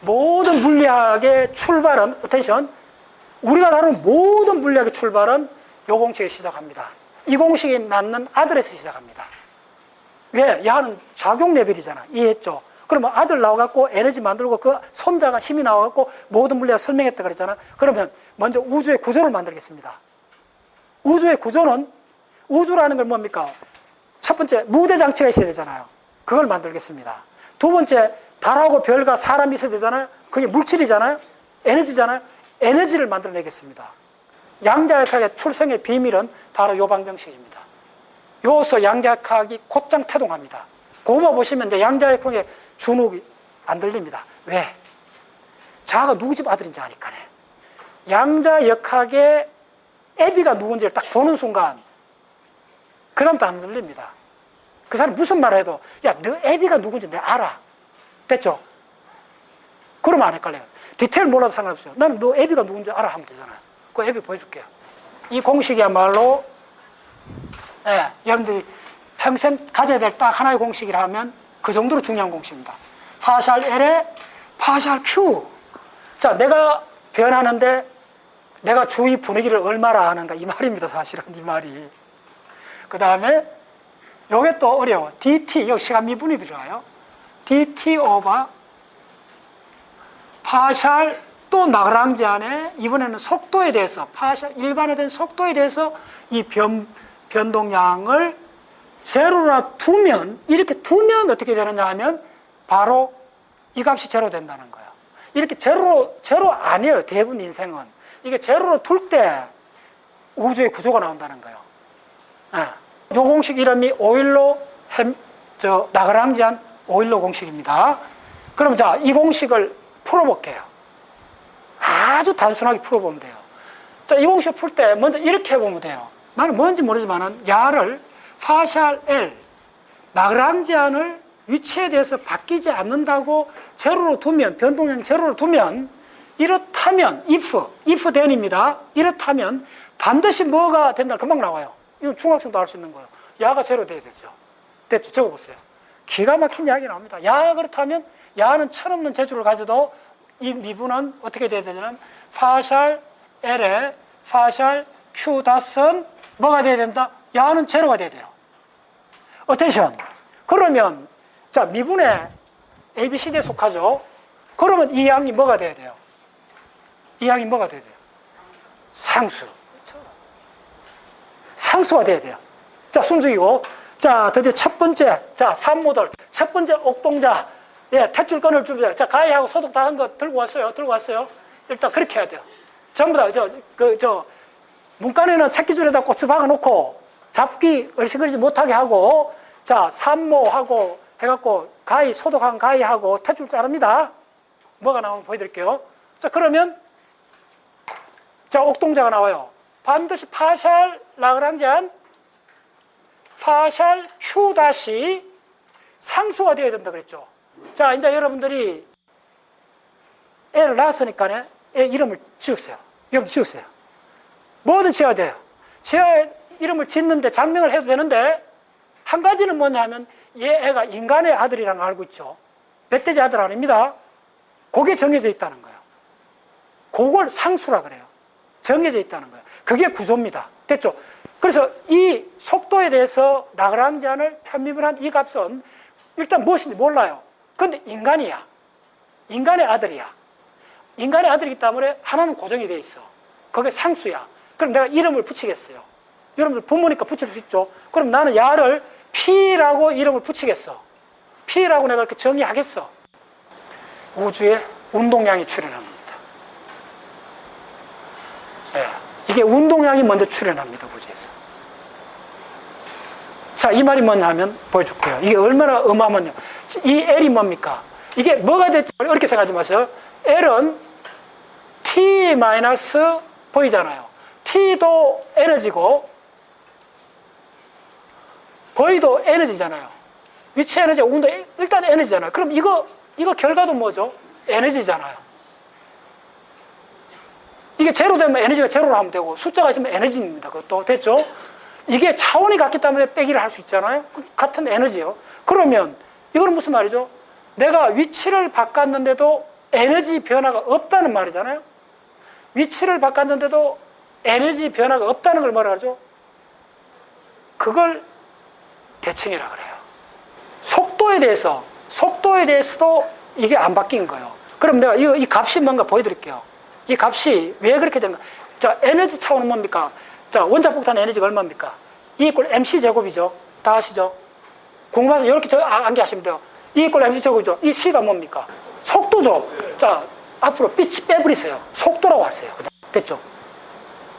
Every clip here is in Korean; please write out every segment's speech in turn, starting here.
모든 물리학의 출발은, 어텐션, 우리가 다루는 모든 물리학의 출발은 이 공식에 시작합니다. 이 공식이 낳는 아들에서 시작합니다. 왜? 야는 작용 레벨이잖아. 이해했죠? 그러면 아들 나와갖고 에너지 만들고 그 손자가 힘이 나와갖고 모든 물리학 설명했다 그랬잖아. 그러면 먼저 우주의 구조를 만들겠습니다. 우주의 구조는, 우주라는 건 뭡니까? 첫 번째, 무대 장치가 있어야 되잖아요. 그걸 만들겠습니다. 두 번째, 달하고 별과 사람이 있어야 되잖아요. 그게 물질이잖아요. 에너지잖아요. 에너지를 만들어내겠습니다. 양자역학의 출생의 비밀은 바로 요 방정식입니다. 요서 양자역학이 곧장 태동합니다. 고마 보시면 이제 양자역학의 주눅이 안 들립니다. 왜? 자가 누구 집 아들인지 아니까네. 양자역학의 애비가 누군지를 딱 보는 순간 그 다음부터 안 들립니다. 그 사람이 무슨 말을 해도 야, 너 애비가 누군지 내가 알아. 됐죠? 그러면 안 헷갈려요. 디테일 몰라도 상관없어요. 나는 너 애비가 누군지 알아 하면 되잖아요. 그 애비 보여줄게요. 이 공식이야말로 여러분들이 평생 가져야 될 딱 하나의 공식이라 하면 그 정도로 중요한 공식입니다. 파샬 L에 파샬 Q. 자, 내가 변하는데 내가 주위 분위기를 얼마나 아는가 이 말입니다. 사실은 이 말이. 그 다음에 요게 또 어려워. dt, 여기 시간 미분이 들어가요. dt 오버 파샬 또 나그랑지안에 이번에는 속도에 대해서 파샬 일반화된 속도에 대해서 이 변동량을 제로나 두면, 이렇게 두면 어떻게 되느냐 하면 바로 이 값이 제로 된다는 거예요. 이렇게 제로 아니에요. 대부분 인생은. 이게 제로로 둘 때 우주의 구조가 나온다는 거예요. 이 공식 이름이 오일로 나그랑지안 오일로 공식입니다. 그럼 자, 이 공식을 풀어볼게요. 아주 단순하게 풀어보면 돼요. 자, 이 공식 풀 때 먼저 이렇게 해보면 돼요. 나는 뭔지 모르지만은 야를 파샬 L 나그랑지안을 위치에 대해서 바뀌지 않는다고 제로로 두면, 변동량 제로로 두면, 이렇다면 if then입니다. 이렇다면 반드시 뭐가 된다 금방 나와요. 이건 중학생도 알 수 있는 거예요. 야가 제로 돼야 되죠. 됐죠? 적어보세요. 기가 막힌 이야기 나옵니다. 야 그렇다면 야는 천없는 재주를 가져도 이 미분은 어떻게 돼야 되냐면 파샬 L에 파샬 Q 닷은 뭐가 돼야 된다? 야는 제로가 돼야 돼요. 어텐션. 그러면 자, 미분에 ABCD에 속하죠. 그러면 이 양이 뭐가 돼야 돼요? 이 양이 뭐가 돼야 돼요? 상수. 상수가 돼야 돼요. 자, 숨죽이고. 자, 드디어 첫 번째. 자, 3모델. 첫 번째 옥동자. 예, 탯줄 끈을 주면. 자, 가위하고 소독 다 한 거 들고 왔어요. 들고 왔어요. 일단 그렇게 해야 돼요. 전부 다, 문간에는 새끼줄에다 고추 박아놓고 잡기 얼씬거리지 못하게 하고, 자, 산모하고 해갖고 가위, 소독한 가위하고 탯줄 자릅니다. 뭐가 나오면 보여드릴게요. 자, 그러면, 자, 옥동자가 나와요. 반드시 파샬 라그랑지안, 파샬 Q 다시 상수가 되어야 된다 그랬죠. 자, 이제 여러분들이 애를 낳았으니까 애 이름을 지으세요. 이름 지으세요. 뭐든 지어야 돼요. 지어야 이름을 짓는데 장명을 해도 되는데 한 가지는 뭐냐 하면 얘 애가 인간의 아들이라는 걸 알고 있죠. 멧돼지 아들 아닙니다. 그게 정해져 있다는 거예요. 그걸 상수라 그래요. 정해져 있다는 거예요. 그게 구조입니다. 됐죠? 그래서 이 속도에 대해서 라그랑지안을 편미분한 이 값은 일단 무엇인지 몰라요. 그런데 인간이야. 인간의 아들이야. 인간의 아들이기 때문에 하나는 고정이 돼 있어. 그게 상수야. 그럼 내가 이름을 붙이겠어요. 여러분들 부모니까 붙일 수 있죠. 그럼 나는 야를 P라고 이름을 붙이겠어. P라고 내가 이렇게 정의하겠어. 우주에 운동량이 출현합니다. 네. 이게 운동량이 먼저 출현합니다. 우주에서. 자, 이 말이 뭐냐 하면 보여줄게요. 이게 얼마나 어마어마하냐. 이 L이 뭡니까? 이게 뭐가 됐지? 이렇게 생각하지 마세요. L은 T 마이너스 V잖아요. T도 에너지고 V도 에너지잖아요. 위치 에너지, 운동, 일단 에너지잖아요. 그럼 이거 결과도 뭐죠? 에너지잖아요. 이게 제로 되면 에너지가 제로로 하면 되고, 숫자가 있으면 에너지입니다. 그것도. 됐죠? 이게 차원이 같기 때문에 빼기를 할 수 있잖아요. 같은 에너지요. 그러면, 이거는 무슨 말이죠? 내가 위치를 바꿨는데도 에너지 변화가 없다는 말이잖아요. 위치를 바꿨는데도 에너지 변화가 없다는 걸 뭐라 하죠? 그걸 대칭이라 그래요. 속도에 대해서도 이게 안 바뀐 거예요. 그럼 내가 이 값이 뭔가 보여드릴게요. 이 값이 왜 그렇게 되는가? 자, 에너지 차원은 뭡니까? 자, 원자폭탄 에너지가 얼마입니까? E 이퀄 mc 제곱이죠. 다 아시죠? 공부하면서 이렇게 암기하시면 돼요. E 이퀄 mc 제곱이죠. 이 c가 뭡니까? 속도죠. 자, 앞으로 빛이 빼버리세요. 속도라고 하세요. 됐죠?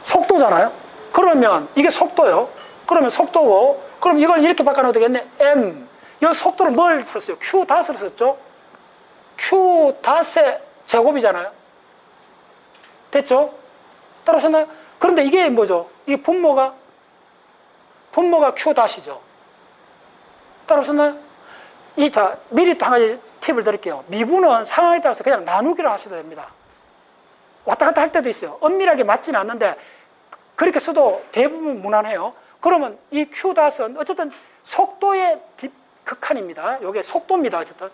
속도잖아요? 그러면 이게 속도요. 그러면 속도고, 그럼 이걸 이렇게 바꿔놓으면 되겠네. m. 이 속도를 뭘 썼어요? q 닷을 썼죠? q 닷의 제곱이잖아요. 됐죠? 따라오셨나요? 그런데 이게 뭐죠? 이게 분모가 q 닷이죠. 따라오셨나요? 자, 미리 또 한 가지 팁을 드릴게요. 미분은 상황에 따라서 그냥 나누기로 하셔도 됩니다. 왔다 갔다 할 때도 있어요. 엄밀하게 맞지는 않는데 그렇게 써도 대부분 무난해요. 그러면 이 q 닷은 어쨌든 속도의 극한입니다. 이게 속도입니다. 어쨌든.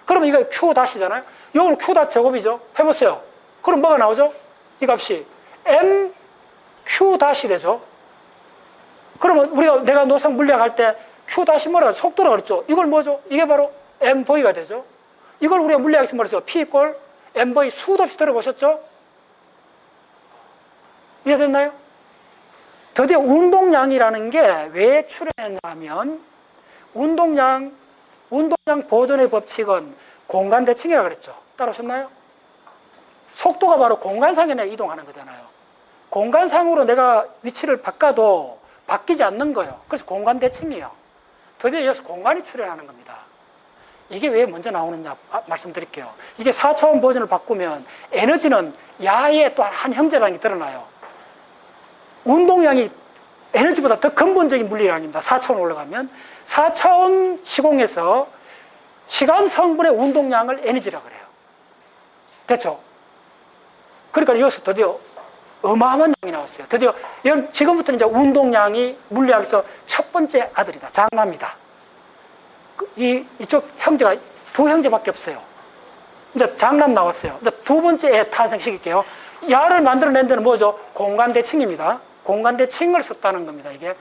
그러면 이거 q 닷이잖아요. 이거는 q 닷 제곱이죠. 해보세요. 그럼 뭐가 나오죠? 이 값이 m q 닷이 되죠. 그러면 내가 노상 물리학할 때 q 닷이 뭐라 속도라고 그랬죠. 이걸 뭐죠? 이게 바로 mv가 되죠. 이걸 우리가 물리학에서 뭐랬죠? p 이퀄 mv 수도 없이 들어보셨죠? 이해됐나요? 드디어 운동량이라는 게 왜 출현했냐면 운동량 보존의 법칙은 공간 대칭이라고 그랬죠. 따라오셨나요? 속도가 바로 공간상에 내가 이동하는 거잖아요. 공간상으로 내가 위치를 바꿔도 바뀌지 않는 거예요. 그래서 공간 대칭이에요. 드디어 여기서 공간이 출현하는 겁니다. 이게 왜 먼저 나오느냐 말씀드릴게요. 이게 4차원 버전을 바꾸면 에너지는 야의 또 한 형제라는 게 드러나요. 운동량이 에너지보다 더 근본적인 물리량입니다. 4차원 올라가면 4차원 시공에서 시간 성분의 운동량을 에너지라고 그래요. 됐죠? 그러니까 여기서 드디어 어마어마한 양이 나왔어요. 드디어 지금부터는 이제 운동량이 물리학에서 첫 번째 아들이다. 장남이다. 이쪽 형제가 두 형제밖에 없어요. 이제 장남 나왔어요. 이제 두 번째 애 탄생시킬게요. 야를 만들어낸 데는 뭐죠? 공간 대칭입니다. 공간 대칭을 썼다는 겁니다. 이게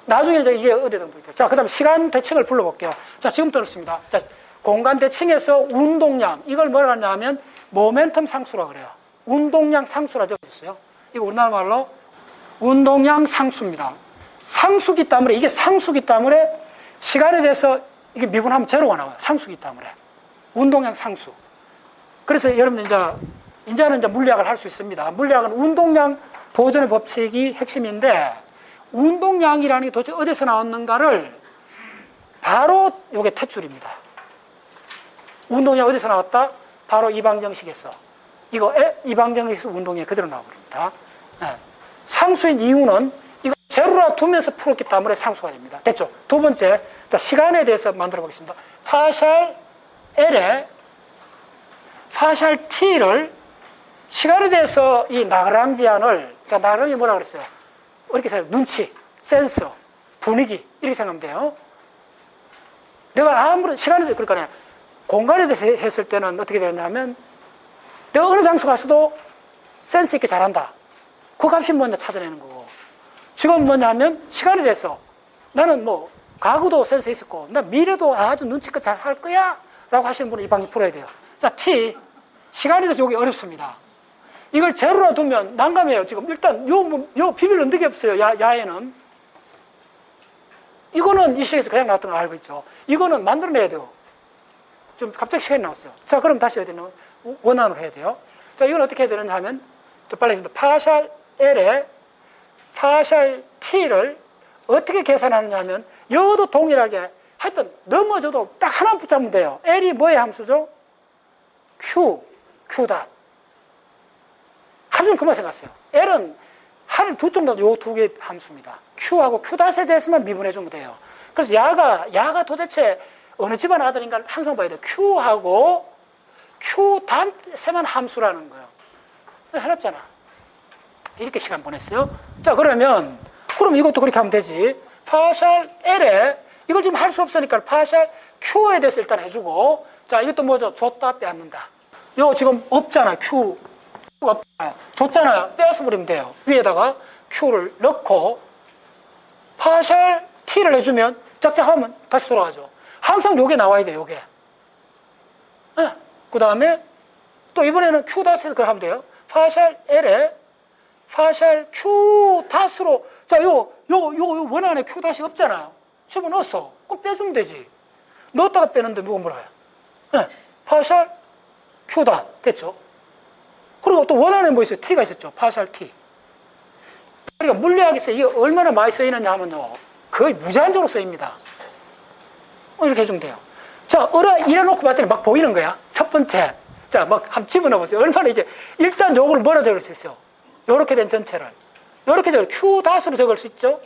나중에 이제 이게 어디든 보일게요. 자, 그다음 시간 대칭을 불러볼게요. 자, 지금부터 그렇습니다. 자, 공간 대칭에서 운동량 이걸 뭐라 하냐면 모멘텀 상수라고 그래요. 운동량 상수라 적어줬어요. 이거 우리나라 말로 운동량 상수입니다. 상수기 때문에 이게 상수기 때문에 시간에 대해서 이게 미분하면 제로가 나와요. 상수기 때문에 운동량 상수. 그래서 여러분 이제는 이제 물리학을 할 수 있습니다. 물리학은 운동량 보존의 법칙이 핵심인데 운동량이라는 게 도대체 어디서 나왔는가를 바로 이게 tet출입니다. 운동량 어디서 나왔다? 바로 이방정식에서. 이방정식에서 운동량이 그대로 나와버립니다. 네. 상수인 이유는 이거 제로라 두면서 풀었기 때문에 상수가 됩니다. 됐죠? 두 번째, 자, 시간에 대해서 만들어 보겠습니다. 파샬 L에 파샬 T를 시간에 대해서 이 나그랑지안을, 자, 나그랑이 뭐라 그랬어요? 이렇게 생각해요. 눈치, 센서, 분위기, 이렇게 생각하면 돼요. 내가 아무런 시간에 대해서, 그러니까 공간에 대해서 했을 때는 어떻게 되냐면, 내가 어느 장소 가서도 센스 있게 잘한다. 그 값이 뭐냐 찾아내는 거고. 지금 뭐냐면, 시간에 대해서 나는 뭐, 과거도 센스 있었고, 나 미래도 아주 눈치껏 잘 살 거야. 라고 하시는 분은 이 방식 풀어야 돼요. 자, T. 시간에 대해서 여기 어렵습니다. 이걸 제로로 두면 난감해요. 지금 일단 요 비밀 언덕이 없어요. 야에는. 이거는 이 시에서 그냥 나왔던 걸 알고 있죠. 이거는 만들어내야 돼요. 좀 갑자기 시간이 나왔어요. 자, 그럼 다시 어디는 원안으로 해야 돼요. 자, 이건 어떻게 해야 되느냐 하면, 좀 빨리 해줍니다. 파샬 L에 파샬 T를 어떻게 계산하느냐 하면, 여도 동일하게 하여튼 넘어져도 딱 하나 붙잡으면 돼요. L이 뭐의 함수죠? Q 닷. 하루 그만 생각하세요. L은 하루 두 정도 요 두 개의 함수입니다. Q하고 Q 닷에 대해서만 미분해 주면 돼요. 그래서 야가 도대체 어느 집안 아들인가를 항상 봐야 돼요. Q하고 Q 닷에만 함수라는 거예요. 해놨잖아. 이렇게 시간 보냈어요. 자, 그럼 이것도 그렇게 하면 되지. 파샬 L에 이걸 지금 할 수 없으니까 파샬 Q에 대해서 일단 해주고, 자, 이것도 뭐죠? 줬다 빼앗는다. 이거 지금 없잖아요. Q가 없잖아요. 줬잖아요. 떼어서 버리면 돼요. 위에다가 Q를 넣고 파셜 T를 해주면 짝짝하면 다시 돌아가죠. 항상 요게 나와야 돼요. 요게. 네. 그 다음에 또 이번에는 Q 닷을 그걸 하면 돼요. 파셜 L에 파셜 Q 닷으로 자, 요 원안에 Q 닷이 없잖아요. 집어넣었어. 그럼 빼주면 되지. 넣었다가 빼는데 누가 뭐라 해요? 네. 파셜 Q 닷 됐죠. 그리고 또 원안에 뭐 있어요? T가 있었죠. 파셜 T. 그러니까 물리학에서 이게 얼마나 많이 쓰이느냐 하면요. 거의 무제한적으로 쓰입니다. 이렇게 해주면 돼요. 자, 이래놓고 봤더니 막 보이는 거야. 첫 번째. 자, 막 한번 집어넣어보세요. 얼마나 이게, 일단 요거를 뭐라 적을 수 있어요? 요렇게 된 전체를. 요렇게 적을, Q 닷으로 적을 수 있죠?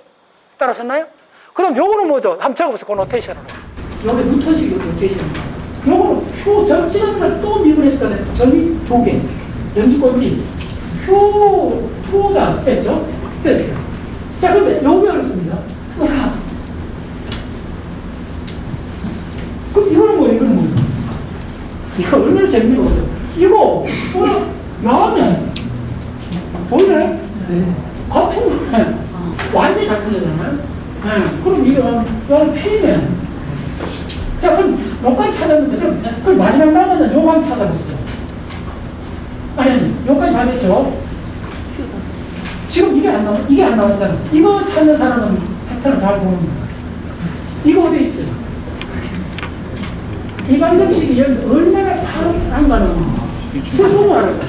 따라하셨나요? 그 다음 요거는 뭐죠? 한번 적어보세요. 그 노테이션으로. 요게 뉴턴식 노테이션. 요거는 Q 전체를 또 미분했을 때 점이 두 개. 연주꼴기. Q 닷 뺐죠? 뺐어요. 자, 근데 요게 어렵습니다. 그럼 이거는 뭐예요? 이거는 뭐예요? 이거 얼마나 재밌는 거예요? 이거, 나오면, 보이나요? 네. 같은 거네. 완전히 같은 거잖아요? 네. 그럼 이거는 P네. 자, 그럼 여기까지 찾았는데, 그럼 마지막 남았는 요거 한번 찾아보세요. 아니, 여기까지 받았죠? 지금 이게 안 나왔잖아. 이거 찾는 사람은 패턴을 잘 보는 거야. 이거 어디 있어요? 이 방정식이 여기 얼마나 바로 안 가는 스스로 알아요.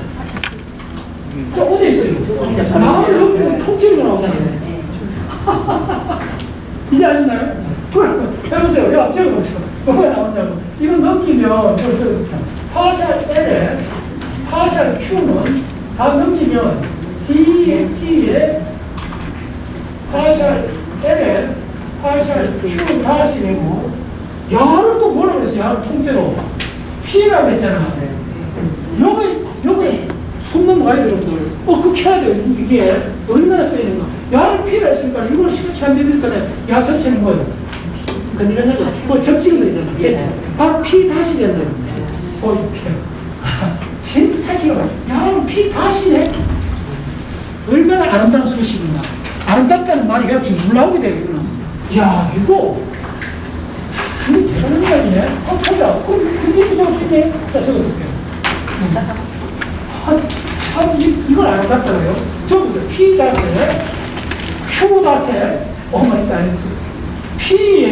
저 어디 있어요? 나오는 여기 통째로 나오잖아요. 이제 아셨나요? 해보세요. 야, 적어보세요. 뭐가 나오냐고. 이거 넘기면, 파셜 L에, 파셜 Q는 다 넘기면, T에, 파셜 L에, 파셜 Q 다시 되고, 야를 또 뭐라고 그랬어요? 야를 통째로. P라고 했잖아. 요게, 손 넘어가야 되거든. 그렇게 해야 돼요. 이게 얼마나 쓰이는가. 야를 P라 했으니까 이걸 시간치 안 되니까 야 전체는 뭐예요? 근데 이런 거죠. 뭐 접지는 거 있잖아. 예. 바로 P 다시 된다는 거예요. 이렇게. 진짜 기가 막혀. 야는 P 다시네? 얼마나 아름다운 수식이냐. 아름답다는 말이 그냥 줄 나오게 돼요, 이거는. 야, 이거. 이거 대단한 이야기네. 보자. 그럼 그게 적을 수 있네. 자, 적어볼게요. 이걸 아름답다고요? 적어보세요. P 다세, Q 다세, 마이 사이언스. P에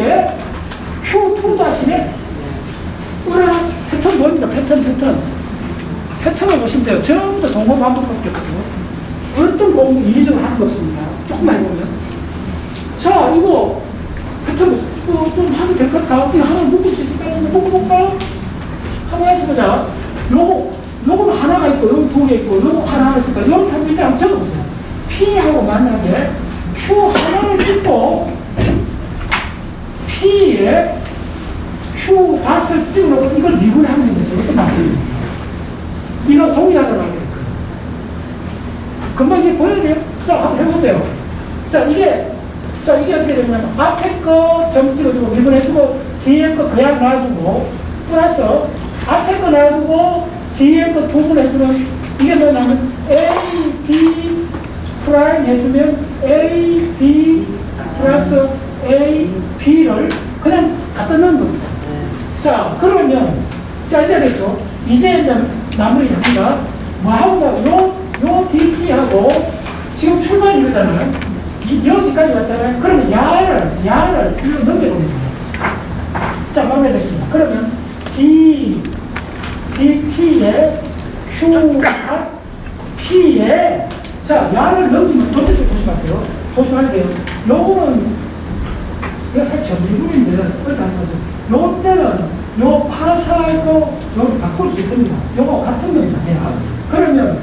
Q2 다시네? 우리가 패턴 보입니다. 패턴을 보시면 돼요. 전부 다 동호 반복밖에 없어요. 어떤 공부 이리저리 하는 거 없습니다. 조금만 해보면. 자, 이거 패턴 좀 하면 될 것 같아. 그냥 하나 묶을 수 있을까요? 묶어볼까요? 한번 해보자. 요거는 하나가 있고, 여기 두 개 있고, 요거 하나 있을까? 여기 한번 일단 한번 적어보세요. P하고 만나게 Q 하나를 찍고, P에 Q 닷을 찍어놓고 이걸 미분하면 되겠어요. 어떤 말이에요? 이거 동의하는 말이에요. 금방 이게 보여야 돼요? 자, 한번 해보세요. 자, 이게 어떻게 되냐면, 앞에 거 점 찍어주고, 미분해주고, 뒤에 거 그냥 놔두고, 플러스, 앞에 거 놔두고, 뒤에 거 두분해주면, 이게 뭐냐면, A, B, 프라임 해주면, A, B, 플러스, A, B를 그냥 갖다 넣는 겁니다. 자, 그러면, 자, 이제 됐죠? 이제 마무리 합니다. 뭐 하고, 요 DT하고, 지금 출발이 이거잖아요. 여기까지 왔잖아요. 그러면 야를 이리로 넘겨봅니다. 자, 마무리됐습니다. 그러면 DT에 Q, P에, 자, 야를 넘기면 도대체 조심하세요. 조심해야 돼요. 요거는, 이거 사실 전미분인데, 어디다 하는 거죠? 요 때는, 요 파사하고, 요를 바꿀 수 있습니다. 요거 같은 겁니다. 그러면,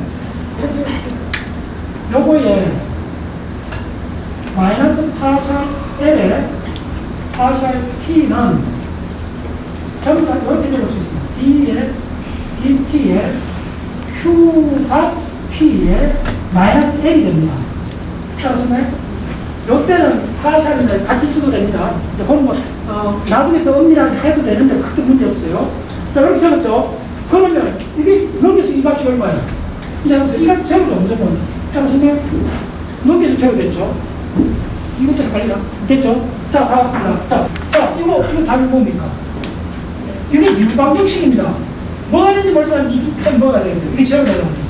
요거에, 마이너스 파사 L에 파사 T는 전부 다 이렇게 적을 수 있습니다. DT에 Q 닷 P에 마이너스 L이 됩니다. 알았나요? 이때는 파사를 같이 써도 됩니다. 그건 나중에 또 엄밀하게 해도 되는데 크게 문제 없어요. 자, 이렇게 적었죠? 그러면 이게 넘겨서 이 값이 얼마예요? 이제 이 값 제로죠, 무조건. 자, 보시면 넘겨서 제로 됐죠? 이것도 빨리 됐죠? 자, 다 왔습니다. 자, 이거 답이 뭡니까? 이게 유방정식입니다. 뭐가 되는지 모르지만 이 뭐가 되는지 이게 제로가 되는지.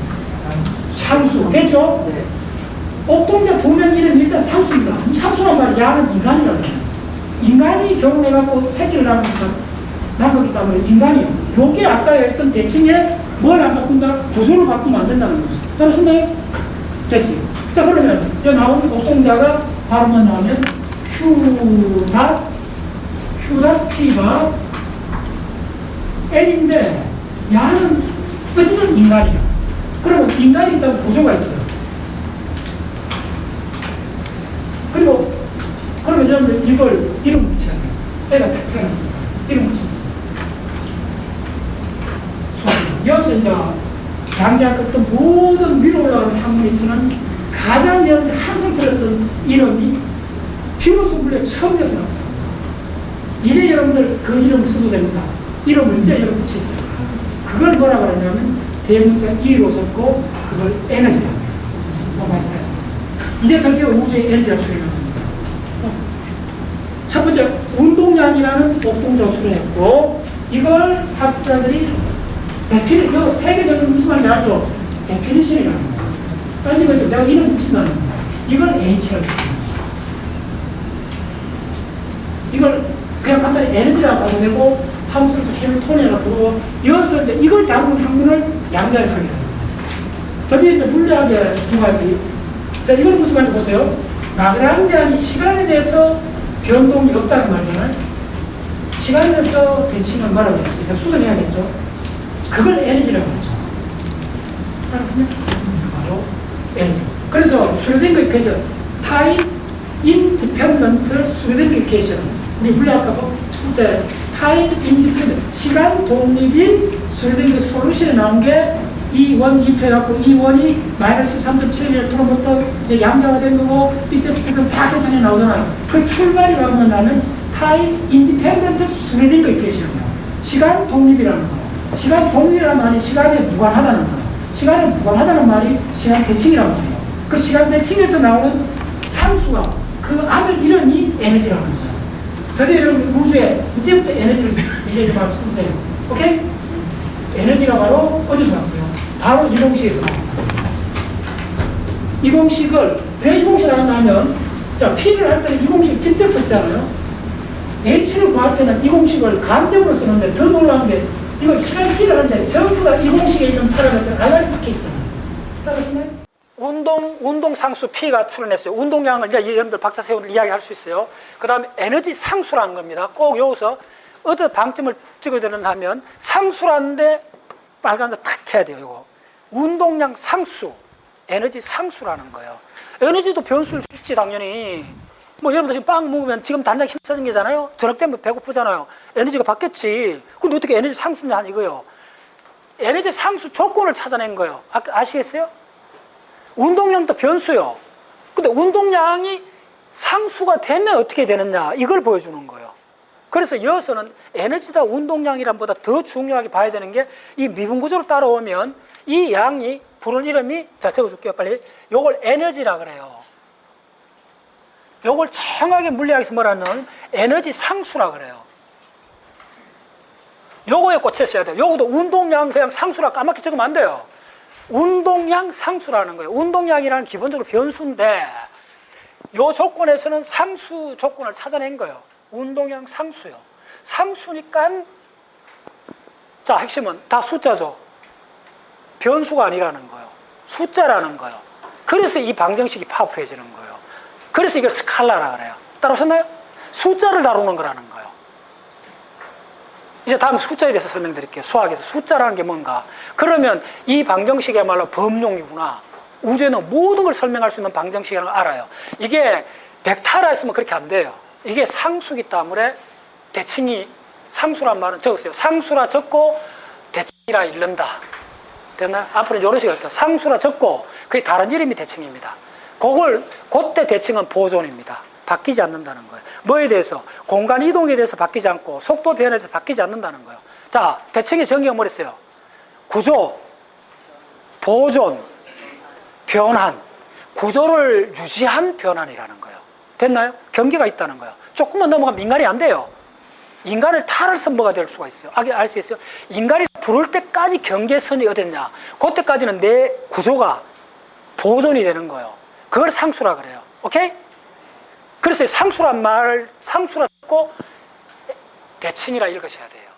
상수, 됐죠? 네. 옥동자 분명 이름이 일단 상수입니다. 이 상수란 말이 야는 인간이라고 해요. 인간이 결혼해갖고 새끼를 낳은 거기 때문에 인간이요. 요게 아까 했던 대칭에 뭘 안 바꾼다? 구조를 바꾸면 안 된다는 거죠. 따라서나요? 됐어요. 자, 그러면 여기 나오는 옥동자가 발음만 나오면 Q닷 P가 N인데 야는 어쨌든 인간이야. 그러면 인간이 있다면 구조가 있어요. 그리고 그러면 여러분들 이걸 이름 붙여야 돼요. 애가 태어났습니다. 이름 붙여주세요. 여기서 이제 양자 어떤 모든 위로 올라가는 학문에서는 가장 여러분들 항상 들었던 이름이 비로소 물려 처음이어서 나옵니다. 이제 여러분들 그 이름을 써도 됩니다. 이름을 이제 여러분 붙이세요. 그걸 뭐라 그러냐면 대문자 E로 썼고 그걸 에너지라고 해요. 이제 드디어 우주의 에너지가 출현합니다. 첫 번째 운동량이라는 옥동자가 출현했고 이걸 학자들이 데피니션, 세계적으로 무슨 말인지 알죠? 데피니션이라는 거예요. 따지면 내가 이름 붙인다는 거예요. 이걸 H라고 해요. 이걸 그냥 간단히 에너지라고 하도 되고 함수를 해밀톤이라고 부르고 이어서 이제 이걸 다루는 학문을 양자를 하게 됩니다. 드디어 이제 물리학의 두 가지. 자, 이걸 무슨 말인지 보세요. 라그랑지안이 시간에 대해서 변동이 없다는 말이잖아요. 시간에 대해서 대칭을 말하고 있으니까 수정해야겠죠. 그걸 에너지라고 하죠. 바로 에너지. 그래서 슈레딩거 이퀘이션, 타임 인디펜던트 슈레딩거 이퀘이션. 우리 물리학과 첫 때 타임 인디펜던트, 시간 독립인 슈레딩거 솔루션에 나온 게 E1, 2표 해갖고 E1이 마이너스 3.7m부터 이제 양자가 된 거고, 이제 스피드 다 계산해 나오잖아요. 그 출발이 가면 나는 타임 인디펜던트 슈레딩거 이퀘이션이에요. 시간 독립이라는 거. 시간 독립이라는 말이 시간에 무관하다는 거예요. 시간에 무관하다는 말이 시간 대칭이라고 해요. 그 시간 대칭에서 나오는 상수가 그 안을 이름이 에너지라고 하죠. 드디어 여러분 우주에 이제부터 에너지를 이제 바로 쓰면 돼요. 오케이? 에너지가 바로 어디서 왔어요? 바로 이 공식에서 나옵니다. 이 공식을 왜 이 공식을 하냐면 자, P를 할 때는 이 공식 직접 썼잖아요. H를 구할 때는 이 공식을 간접으로 쓰는데 더 놀라운 게 이거 시간 T를 하는데 전부 다 이 공식에 있는 파라미터가 알알이 박혀 있잖아요. 따라오시나요? 운동 상수 P가 출현했어요. 운동량을 이제 여러분들 박사 세우는 이야기할 수 있어요. 그 다음에 에너지 상수라는 겁니다. 꼭 여기서 어떤 방점을 찍어야 되는 하면 상수라는데 빨간 거 탁 해야 돼요. 이거 운동량 상수, 에너지 상수라는 거예요. 에너지도 변수일 수 있지 당연히. 뭐 여러분들 지금 빵 먹으면 지금 단장 힘써진 게잖아요. 저녁 되면 배고프잖아요. 에너지가 바뀌었지. 근데 어떻게 에너지 상수냐 이거요. 에너지 상수 조건을 찾아낸 거예요. 아시겠어요? 운동량도 변수요. 근데 운동량이 상수가 되면 어떻게 되느냐 이걸 보여주는 거예요. 그래서 이어서는 에너지다 운동량이란 보다 더 중요하게 봐야 되는 게 이 미분 구조를 따라오면 이 양이 부른 이름이 자 적어줄게요 빨리. 요걸 에너지라 그래요. 요걸 정확하게 물리학에서 뭐라는 에너지 상수라 그래요. 요거에 꽂혔어야 돼요. 요것도 운동량 그냥 상수라 까맣게 적으면 안 돼요. 운동량 상수라는 거예요. 운동량이라는 기본적으로 변수인데 요 조건에서는 상수 조건을 찾아낸 거예요. 운동량 상수요. 상수니까 자 핵심은 다 숫자죠. 변수가 아니라는 거예요. 숫자라는 거예요. 그래서 이 방정식이 파워풀해지는 거예요. 그래서 이걸 스칼라라 그래요. 따라오셨나요? 숫자를 다루는 거라는 거예요. 이제 다음 숫자에 대해서 설명드릴게요. 수학에서 숫자라는 게 뭔가. 그러면 이 방정식이야말로 범용이구나. 우주에는 모든 걸 설명할 수 있는 방정식이라는 걸 알아요. 이게 벡터라 했으면 그렇게 안 돼요. 이게 상수기 때문에 대칭이 상수란 말은 적었어요. 상수라 적고 대칭이라 읽는다. 됐나요? 앞으로 이런 식으로 할게요. 상수라 적고 그게 다른 이름이 대칭입니다. 그때 대칭은 보존입니다. 바뀌지 않는다는 거예요. 뭐에 대해서? 공간 이동에 대해서 바뀌지 않고 속도 변화에 대해서 바뀌지 않는다는 거예요. 자, 대칭의 정의가 뭐랬어요? 구조, 보존, 변환, 구조를 유지한 변환이라는 거예요. 됐나요? 경계가 있다는 거예요. 조금만 넘어가면 인간이 안 돼요. 인간을 탈을 선보가 될 수가 있어요. 알 수 있어요? 인간이 부를 때까지 경계선이 어딨냐? 그때까지는 내 구조가 보존이 되는 거예요. 그걸 상수라 그래요. 오케이? 그래서 상수란 말, 상수라 듣고 대칭이라 읽으셔야 돼요.